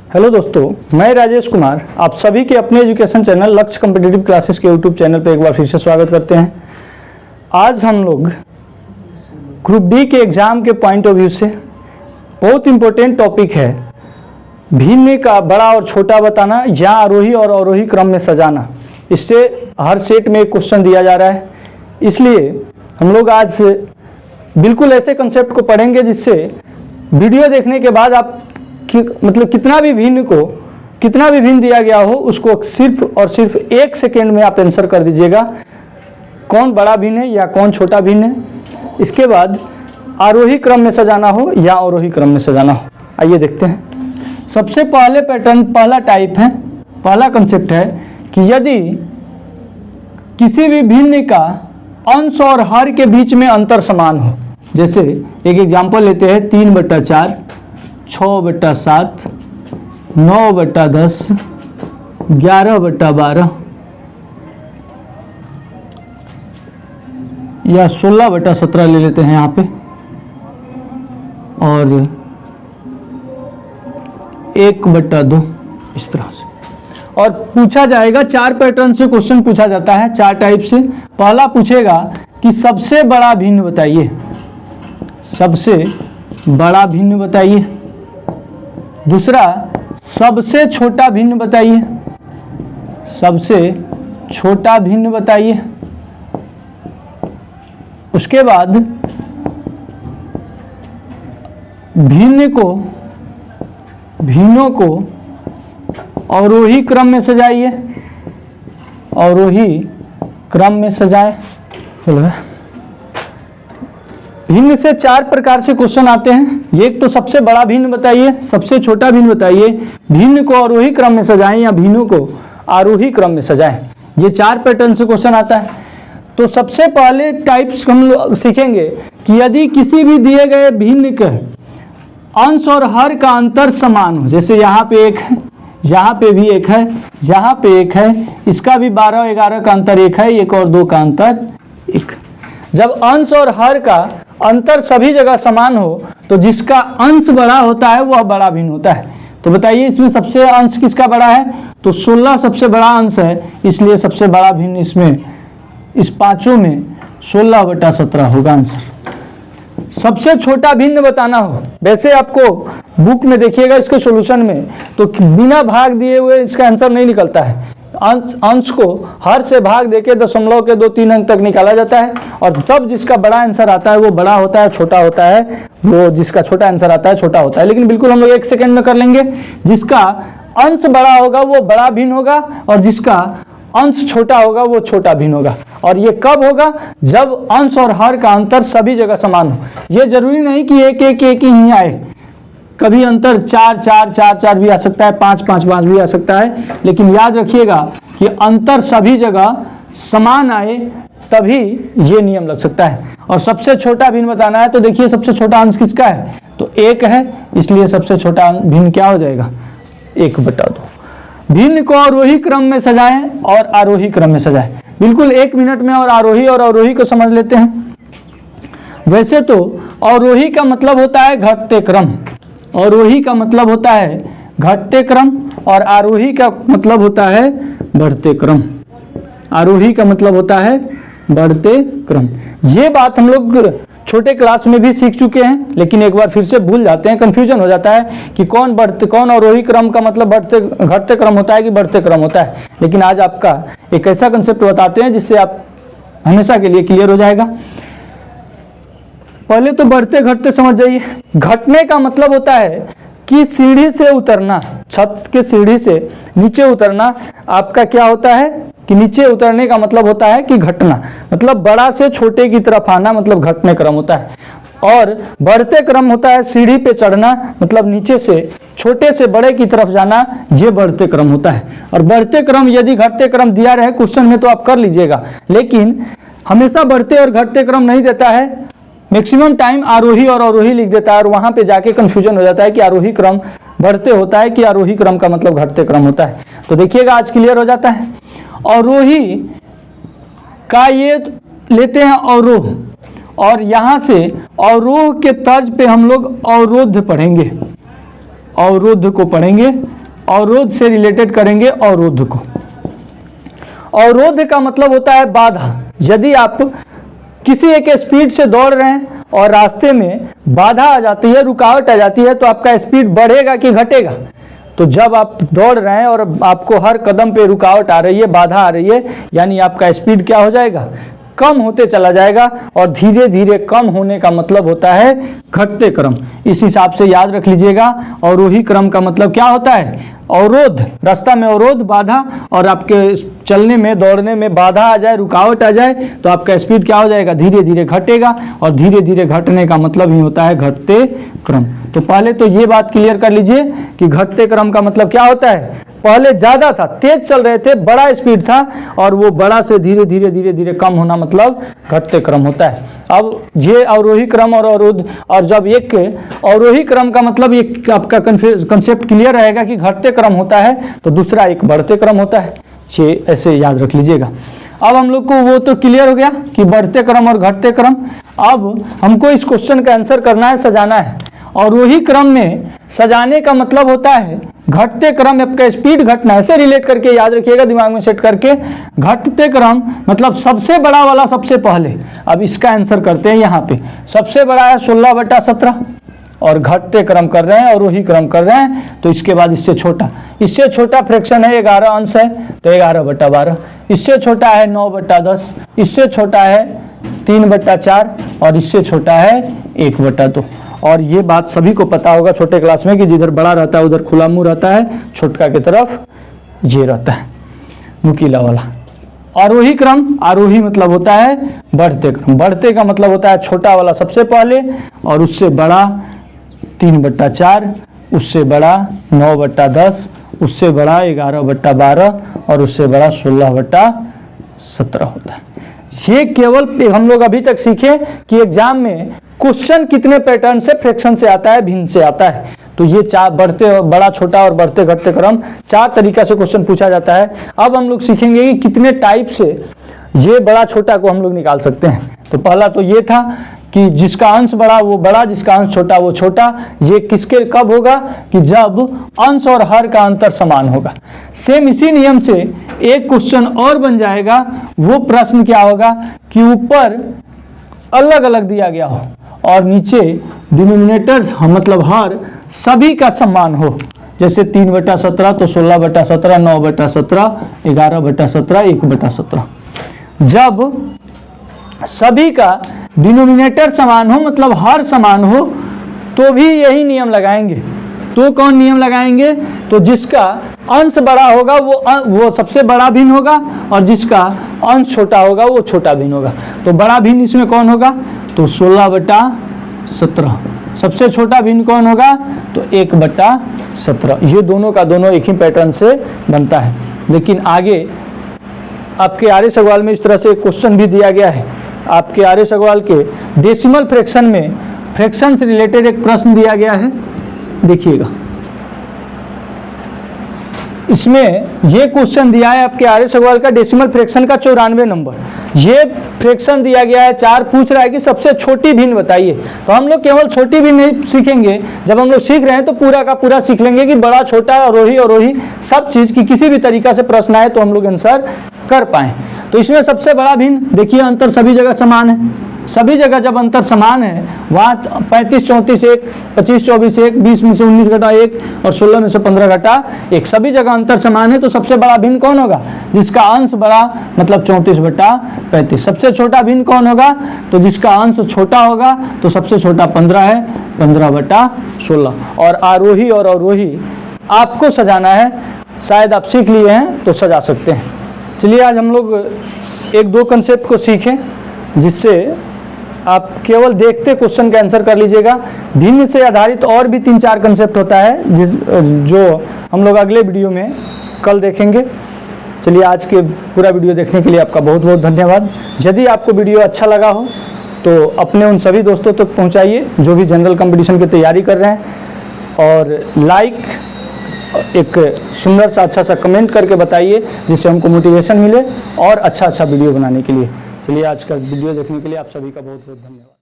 Hello दोस्तों, मैं राजेश कुमार आप सभी के अपने एजुकेशन चैनल लक्ष्य कॉम्पिटिटिव क्लासेस के यूट्यूब चैनल पर एक बार फिर से स्वागत करते हैं। आज हम लोग ग्रुप डी के एग्ज़ाम के पॉइंट ऑफ व्यू से बहुत इम्पोर्टेंट टॉपिक है भिन्न का बड़ा और छोटा बताना या आरोही और अवरोही क्रम में सजाना। इससे हर सेट में एक क्वेश्चन दिया जा रहा है, इसलिए हम लोग आज बिल्कुल ऐसे कंसेप्ट को पढ़ेंगे जिससे वीडियो देखने के बाद आप मतलब कितना भी भिन्न दिया गया हो उसको सिर्फ और सिर्फ 1 सेकेंड में आप आंसर कर दीजिएगा, कौन बड़ा भिन्न है या कौन छोटा भिन्न है। इसके बाद आरोही क्रम में सजाना हो या अवरोही क्रम में सजाना हो। आइए देखते हैं। सबसे पहले पैटर्न, पहला टाइप है, पहला कंसेप्ट है कि यदि किसी भी भिन्न का अंश और हर के बीच में अंतर समान हो। जैसे एक एग्जांपल लेते हैं 3/4, 6/7, 9/10, 11/12 या 16/17 ले लेते हैं यहाँ पे, और 1/2 इस तरह से। और पूछा जाएगा 4 पैटर्न से क्वेश्चन पूछा जाता है, 4 टाइप से। पहला पूछेगा कि सबसे बड़ा भिन्न बताइए, सबसे बड़ा भिन्न बताइए। दूसरा, सबसे छोटा भिन्न बताइए, सबसे छोटा भिन्न बताइए। उसके बाद भिन्नों को अवरोही क्रम में सजाइए, अवरोही क्रम में सजाएं। भिन्न से 4 प्रकार से क्वेश्चन आते हैं। एक तो सबसे बड़ा भिन्न बताइए, सबसे छोटा भिन्न बताइए, भिन्न को अवरोही क्रम में सजाएं या भिन्नों को आरोही क्रम में सजाएं। ये 4 पैटर्न से क्वेश्चन आता है। तो सबसे पहले टाइप्स हम लोग सीखेंगे कि यदि किसी भी दिए गए भिन्न के अंश और हर का अंतर समान हो। जैसे यहाँ पे एक है, यहाँ पे भी एक है, यहाँ पे एक है, इसका भी 12-11 का अंतर 1 है, 1 और 2 का अंतर 1। जब अंश और हर का अंतर सभी जगह समान हो तो जिसका अंश बड़ा होता है वह बड़ा भिन्न होता है। तो बताइए इसमें सबसे अंश किसका बड़ा है? तो 16 सबसे बड़ा अंश है, इसलिए सबसे बड़ा भिन्न इसमें इस पांचों में 16/17 होगा आंसर। सबसे छोटा भिन्न बताना हो, वैसे आपको बुक में देखिएगा इसके सॉल्यूशन में तो बिना भाग दिए हुए इसका आंसर नहीं निकलता है। अंश को हर से भाग देके दशमलव के 2-3 अंक तक निकाला जाता है, और तब जिसका बड़ा आंसर आता है वो बड़ा होता है, छोटा होता है वो जिसका छोटा आंसर आता है छोटा होता है। लेकिन बिल्कुल हम लोग 1 सेकेंड में कर लेंगे। जिसका अंश बड़ा होगा वो बड़ा भिन्न होगा, और जिसका अंश छोटा होगा वो छोटा भिन्न होगा। और ये कब होगा? जब अंश और हर का अंतर सभी जगह समान हो। ये जरूरी नहीं कि 1-1-1 ही आए, कभी अंतर 4-4-4-4 भी आ सकता है, 5-5-5 भी आ सकता है। लेकिन याद रखिएगा कि अंतर सभी जगह समान आए तभी ये नियम लग सकता है। और सबसे छोटा भिन्न बताना है तो देखिए सबसे छोटा अंश किसका है? तो 1 है, इसलिए सबसे छोटा भिन्न क्या हो जाएगा? 1/2। भिन्न को आरोही क्रम में सजाएं और आरोही क्रम में सजाएं। बिल्कुल 1 मिनट में और अवरोही को समझ लेते हैं। वैसे तो अवरोही का मतलब होता है घटते क्रम, अवरोही का मतलब होता है घटते क्रम, और आरोही का मतलब होता है बढ़ते क्रम। आरोही का मतलब होता है बढ़ते क्रम। ये बात हम लोग छोटे क्लास में भी सीख चुके हैं, लेकिन एक बार फिर से भूल जाते हैं, कंफ्यूजन हो जाता है कि कौन अवरोही क्रम का मतलब घटते क्रम होता है कि बढ़ते क्रम होता है। लेकिन आज आपका एक ऐसा कंसेप्ट बताते हैं जिससे आप हमेशा के लिए क्लियर हो जाएगा। पहले तो बढ़ते घटते समझ जाइए। घटने का मतलब होता है कि सीढ़ी से उतरना, छत के सीढ़ी से नीचे उतरना। आपका क्या होता है कि नीचे उतरने का मतलब होता है कि घटना, मतलब बड़ा से छोटे की तरफ आना, मतलब घटने क्रम होता है। और बढ़ते क्रम होता है सीढ़ी पे चढ़ना, मतलब नीचे से छोटे से बड़े की तरफ जाना, ये बढ़ते क्रम होता है। और बढ़ते क्रम यदि घटते क्रम दिया रहे क्वेश्चन में तो आप कर लीजिएगा, लेकिन हमेशा बढ़ते और घटते क्रम नहीं देता है। मैक्सिमम टाइम आरोही और अवरोही लिख देता है, और वहां पे जाके कंफ्यूजन हो जाता है कि आरोही क्रम बढ़ते होता है कि आरोही क्रम का मतलब घटते क्रम होता है। तो देखिएगा आज क्लियर हो जाता है। अवरोही का ये लेते हैं अवरोह, और यहाँ से अवरोह के तर्ज पे हम लोग अवरोध पढ़ेंगे, अवरोध को पढ़ेंगे। अवरोध से रिलेटेड करेंगे अवरोध को। अवरोध का मतलब होता है बाधा। यदि आप किसी एक स्पीड से दौड़ रहे हैं और रास्ते में बाधा आ जाती है, रुकावट आ जाती है, तो आपका स्पीड बढ़ेगा कि घटेगा? तो जब आप दौड़ रहे हैं और आपको हर कदम पे रुकावट आ रही है, बाधा आ रही है, यानी आपका स्पीड क्या हो जाएगा? कम होते चला जाएगा। और धीरे धीरे कम होने का मतलब होता है घटते क्रम। इस हिसाब से याद रख लीजिएगा। अवरोही क्रम का मतलब क्या होता है? अवरोध, रास्ता में अवरोध, बाधा, और आपके चलने में, दौड़ने में बाधा आ जाए, रुकावट आ जाए, तो आपका स्पीड क्या हो जाएगा? धीरे धीरे घटेगा। और धीरे धीरे घटने का मतलब ही होता है घटते क्रम। तो पहले तो ये बात क्लियर कर लीजिए कि घटते क्रम का मतलब क्या होता है? पहले ज्यादा था, तेज चल रहे थे, बड़ा स्पीड था, और वो बड़ा से धीरे धीरे धीरे धीरे कम होना मतलब घटते क्रम होता है। अब ये अवरोही क्रम और अवरोध, और जब एक अवरोही क्रम का मतलब ये आपका कंसेप्ट क्लियर रहेगा कि घटते क्रम होता है, तो दूसरा एक बढ़ते क्रम होता है। ये ऐसे याद रख लीजिएगा। अब हम लोग को वो तो क्लियर हो गया कि बढ़ते क्रम और घटते क्रम। अब हमको इस क्वेश्चन का आंसर करना है, सजाना है। और वही क्रम में सजाने का मतलब होता है घटते क्रम, आपका स्पीड घटना, ऐसे रिलेट करके याद रखिएगा, दिमाग में सेट करके। घटते क्रम मतलब सबसे बड़ा वाला सबसे पहले। अब इसका आंसर करते हैं। यहाँ पे सबसे बड़ा है 16/17 और घटते क्रम कर रहे हैं और वही क्रम कर रहे हैं, तो इसके बाद इससे छोटा फ्रैक्शन है 11 अंश है, तो 11/12। इससे छोटा है 9/10, इससे छोटा है 3/4 और इससे छोटा है 1/2। और ये बात सभी को पता होगा छोटे क्लास में कि जिधर बड़ा रहता है उधर खुला मुंह रहता है, छोटका की तरफ ये रहता है नुकीला वाला। आरोही क्रम, आरोही मतलब होता है बढ़ते क्रम। बढ़ते का मतलब होता है छोटा वाला सबसे पहले और उससे बड़ा 3/4, उससे बड़ा 9/10, उससे बड़ा 11/12 और उससे बड़ा 16/17 होता है। ये केवल हम लोग अभी तक सीखे कि एग्जाम में क्वेश्चन कितने पैटर्न से, फ्रैक्शन से आता है, भिन्न से आता है। तो ये चार बढ़ते, बड़ा, छोटा और बढ़ते घटते क्रम 4 तरीका से क्वेश्चन पूछा जाता है। अब हम लोग सीखेंगे कि कितने टाइप से ये बड़ा छोटा को हम लोग निकाल सकते हैं। तो पहला तो ये था कि जिसका अंश बड़ा वो बड़ा, जिसका अंश छोटा वो छोटा। ये किसके कब होगा? कि जब अंश और हर का अंतर समान होगा। सेम इसी नियम से एक क्वेश्चन और बन जाएगा। वो प्रश्न क्या होगा कि ऊपर अलग अलग दिया गया हो और नीचे डिनोमिनेटर्स मतलब हर सभी का समान हो। जैसे 3/17 तो 16/17, 9/17, 11/17, 1/17। जब सभी का डिनोमिनेटर समान हो मतलब हर समान हो, तो भी यही नियम लगाएंगे। तो कौन नियम लगाएंगे? तो जिसका अंश बड़ा होगा वो सबसे बड़ा भिन्न होगा और जिसका अंश छोटा होगा वो छोटा भिन्न होगा। तो बड़ा भिन्न इसमें कौन होगा? तो 16/17। सबसे छोटा भिन्न कौन होगा? तो 1/17। ये दोनों का दोनों एक ही पैटर्न से बनता है। लेकिन आगे आपके आर्य सवाल में इस तरह से एक क्वेश्चन भी दिया गया है। आपके आर्य सवाल के डेसिमल फ्रैक्शन में फ्रैक्शन से रिलेटेड एक प्रश्न दिया गया है, देखिएगा। इसमें ये क्वेश्चन दिया है आपके आर्य सवाल का डेसिमल फ्रैक्शन का 94 नंबर। ये फ्रैक्शन दिया गया है 4, पूछ रहा है कि सबसे छोटी भिन्न बताइए। तो हम लोग केवल छोटी भिन्न नहीं सीखेंगे, जब हम लोग सीख रहे हैं तो पूरा का पूरा सीख लेंगे कि बड़ा, छोटा, अवरोही सब चीज की किसी भी तरीका से प्रश्न आए तो हम लोग आंसर कर पाए। तो इसमें सबसे बड़ा भिन्न देखिए, अंतर सभी जगह समान है। सभी जगह जब अंतर समान है, वहाँ 35, 34, 1, 25, 24, 1, 20 में से 19 घटा 1 और 16 में से 15 घटा 1, सभी जगह अंतर समान है। तो सबसे बड़ा भिन्न कौन होगा? जिसका अंश बड़ा मतलब 34/35। सबसे छोटा भिन्न कौन होगा? तो जिसका अंश छोटा होगा तो सबसे छोटा 15 है, 15/16। और आरोही और अवरोही आपको सजाना है, शायद आप सीख लिए हैं तो सजा सकते हैं। चलिए आज हम लोग 1-2 कंसेप्ट को सीखें जिससे आप केवल देखते क्वेश्चन का आंसर कर लीजिएगा। भिन्न से आधारित और भी 3-4 कंसेप्ट होता है जो हम लोग अगले वीडियो में कल देखेंगे। चलिए आज के पूरा वीडियो देखने के लिए आपका बहुत बहुत धन्यवाद। यदि आपको वीडियो अच्छा लगा हो तो अपने उन सभी दोस्तों तक पहुंचाइए जो भी जनरल कंपटीशन की तैयारी कर रहे हैं, और लाइक, एक सुंदर सा अच्छा सा कमेंट करके बताइए जिससे हमको मोटिवेशन मिले और अच्छा वीडियो बनाने के लिए। चलिए आज का वीडियो देखने के लिए आप सभी का बहुत बहुत धन्यवाद।